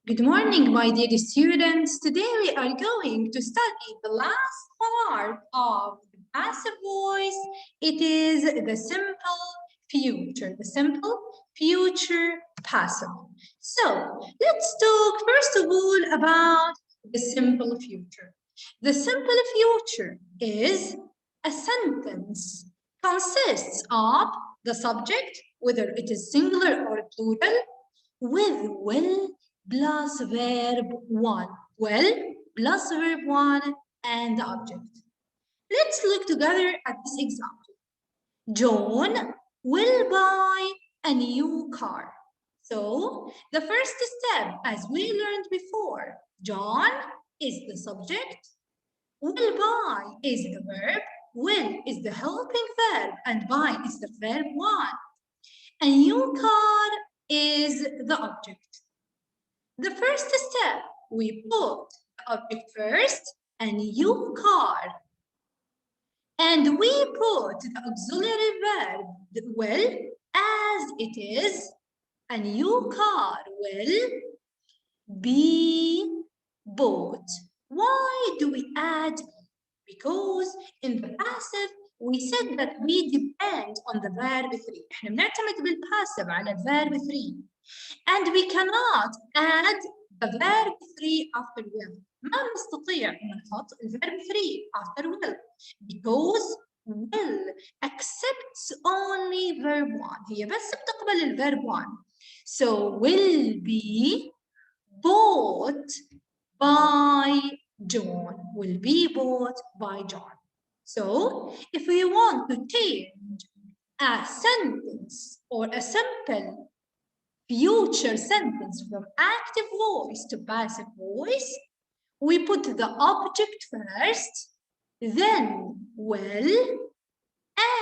Good morning, my dear students. Today we are going to study the last part of the passive voice. It is the simple future, passive. So let's talk first of all about the simple future. The simple future is a sentence consists of the subject, whether it is singular or plural, with will plus verb 1. Will plus verb 1 and the object. Let's look together at this example. John will buy a new car. So the first step, as we learned before, John is the subject, will buy is the verb, will is the helping verb, and buy is the verb 1. A new car is the object. The first step, we put the object first, a new car. And we put the auxiliary verb, will, as it is. A new car will be bought. Why do we add? Because in the passive we said that we depend on the verb 3. احنا بنعتمد بالpassive على الverb 3. And we cannot add the verb 3 after will. ما نستطيع أن نحط الverb 3 after will because will accepts only verb 1. هي بس بتقبل الverb 1. So will be bought by John. Will be bought by John. So if we want to change a sentence or a simple future sentence from active voice to passive voice, we put the object first, then will,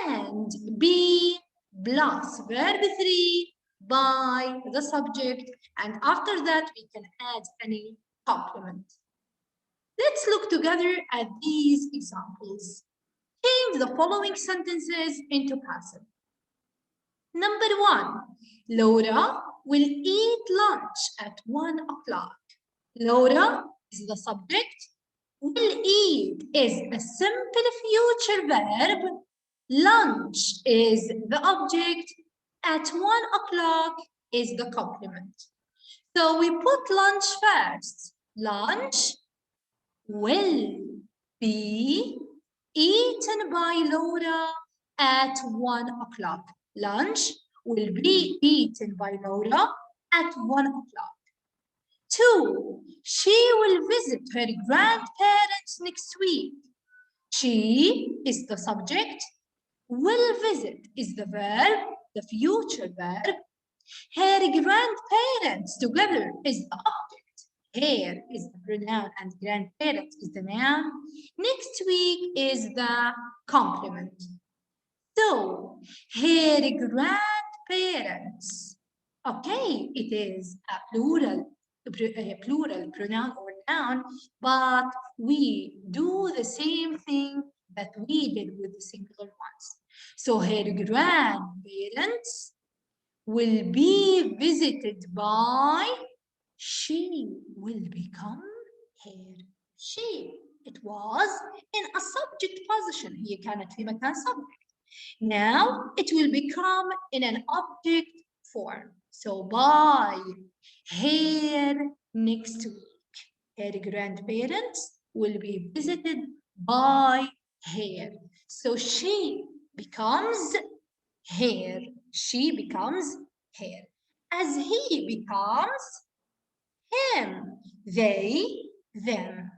and be plus verb 3 by the subject, and after that we can add any complement. Let's look together at these examples. Change the following sentences into passive. Number 1, Laura will eat lunch at 1 o'clock. Laura is the subject. Will eat is a simple future verb. Lunch is the object. At 1 o'clock is the complement. So we put lunch first. Lunch will be eaten by Laura at 1 o'clock. Lunch will be eaten by Laura at 1 o'clock. 2, she will visit her grandparents next week. She is the subject. Will visit is the verb, the future verb. Her grandparents together is the object. Her is the pronoun and grandparents is the noun. Next week is the complement. So, her grandparents, okay, it is a plural pronoun or noun, but we do the same thing that we did with the singular ones. So, her grandparents will be visited by, she will become her. She, it was in a subject position. هي كانت في مكان subject. Now it will become in an object form. So by her next week, her grandparents will be visited by her. So she becomes her. She becomes her. As he becomes him. They, them.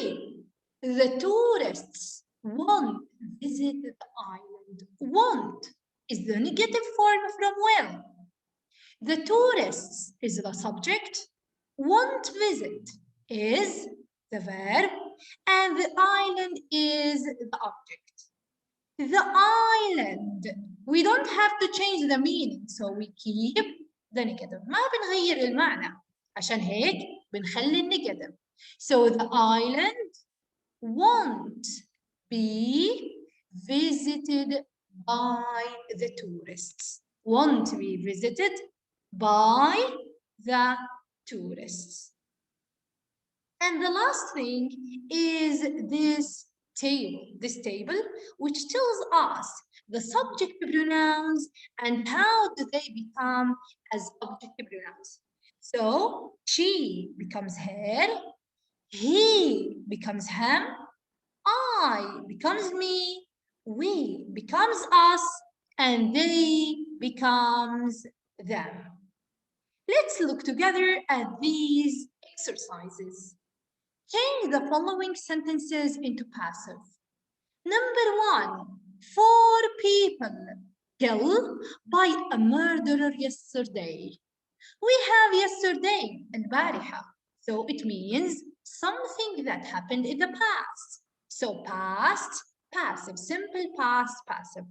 3. The tourists won't visit the island. Won't is the negative form from will. The tourists is the subject. Won't visit is the verb. And the island is the object. The island. We don't have to change the meaning. So we keep the negative. ما بنغير المعنى. عشان هيك بنخلي النيجاتيف. So the island won't be visited by the tourists. Won't be visited by the tourists. And the last thing is this table, which tells us the subject pronouns and how do they become as object pronouns. So she becomes her, he becomes him, I becomes me, we becomes us, and they becomes them. Let's look together at these exercises. Change the following sentences into passive. Number 1, 4 people killed by a murderer yesterday. We have yesterday and bariha, so it means something that happened in the past. So past, passive, simple past, passive.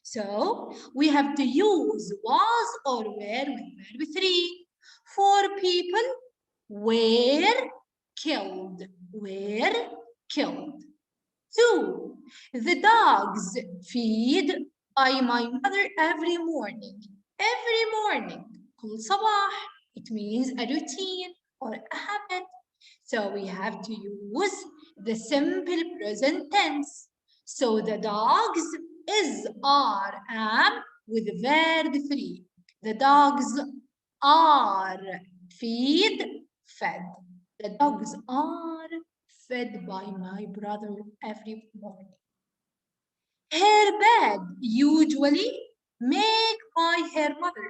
So we have to use was or were with verb 3. 4 people were killed. Were killed. 2. The dogs feed by my mother every morning. Every morning. كل صباح. It means a routine or a habit. So we have to use the simple present tense. So the dogs is, are, am with verb 3. The dogs are feed, fed. The dogs are fed by my brother every morning. Her bed usually made by her mother.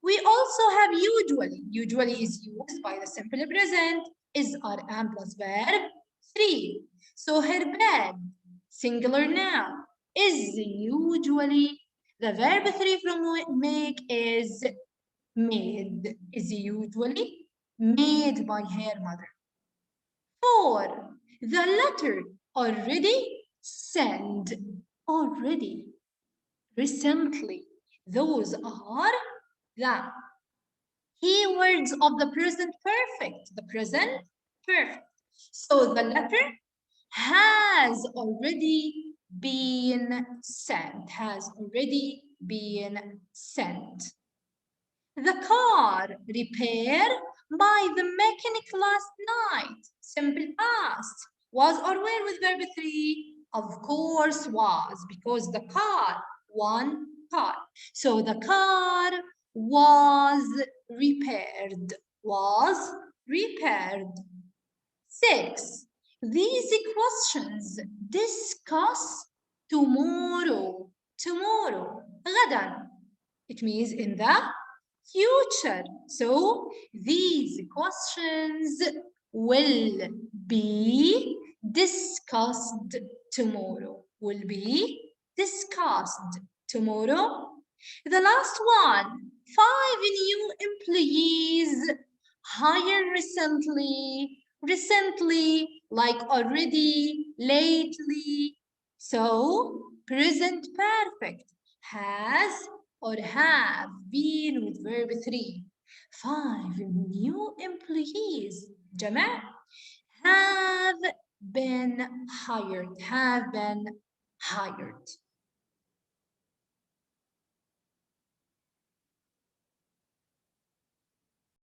We also have usually. Usually is used by the simple present, is or am plus verb 3. So her bed, singular noun, is usually. The verb 3 from make is made, is usually made by her mother. 4. The letter already sent, already, recently. Those are the keywords of the present perfect. The present perfect. So the letter has already been sent. Has already been sent. The car repaired by the mechanic last night. Simple past. Was or were with verb 3? Of course was, because the car, one car. So the car was repaired. Was repaired. 6. These questions discuss tomorrow. Tomorrow. غدا. It means in the future. So these questions will be discussed tomorrow. Will be discussed tomorrow. The last one, 5 new employees hired recently. Recently, like already, lately. So present perfect has or have been with verb 3. 5 new employees, جماعة, have been hired, have been hired.